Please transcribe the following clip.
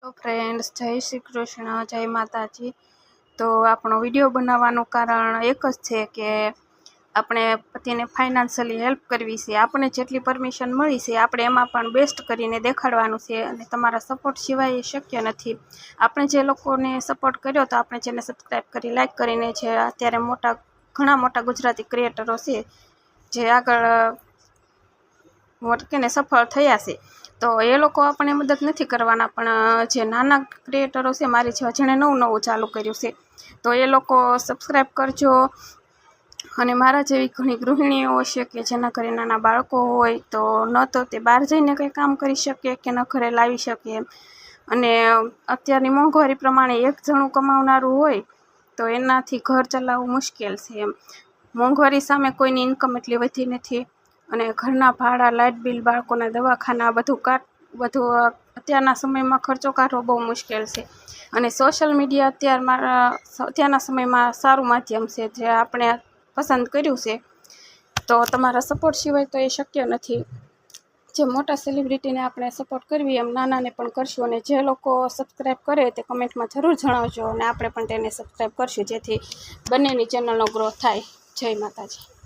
તો ફ્રેન્ડ્સ, જય શ્રી કૃષ્ણ, જય માતાજી। તો આપણો વિડીયો બનાવવાનું કારણ એક જ છે કે આપણે પતિને ફાઇનાન્શિયલી હેલ્પ કરવી છે। આપણે જેટલી પરમિશન મળી છે આપણે એમાં પણ બેસ્ટ કરીને દેખાડવાનું છે અને તમારા સપોર્ટ સિવાય એ શક્ય નથી। આપણે જે લોકોને સપોર્ટ કર્યો તો આપણે જેને સબસ્ક્રાઈબ કરી લાઈક કરીને છે અત્યારે ઘણા મોટા ગુજરાતી ક્રિએટરો છે જે આગળ ને સફળ થયા છે। તો એ લોકો આપણને મદદ નથી કરવાના, પણ જે નાના ક્રિએટરો છે મારી જેવા જેણે નવું ચાલુ કર્યું છે તો એ લોકો સબસ્ક્રાઈબ કરજો। અને મારા જેવી ઘણી ગૃહિણીઓ છે કે જેના ઘરે નાના બાળકો હોય તો ન તો તે બહાર જઈને કંઈ કામ કરી શકે કે ન ઘરે લાવી શકે એમ, અને અત્યારની મોંઘવારી પ્રમાણે એક જણું કમાવનારું હોય તો એનાથી ઘર ચલાવવું મુશ્કેલ છે એમ। મોંઘવારી સામે કોઈની ઇન્કમ એટલી વધી નથી અને ઘરના ભાડા, લાઇટ બિલ, બાળકોના દવાખાના બધું અત્યારના સમયમાં ખર્ચો કાઢવો બહુ મુશ્કેલ છે। અને સોશિયલ મીડિયા અત્યારના સમયમાં સારું માધ્યમ છે જે આપણે પસંદ કર્યું છે। તો તમારા સપોર્ટ સિવાય તો એ શક્ય નથી। જે મોટા સેલિબ્રિટીને આપણે સપોર્ટ કરવી એમ નાનાને પણ કરશું, અને જે લોકો સબસ્ક્રાઈબ કરે તે કમેન્ટમાં જરૂર જણાવજો અને આપણે પણ તેને સબસ્ક્રાઈબ કરશું જેથી બંનેની ચેનલનો ગ્રોથ થાય। જય માતાજી।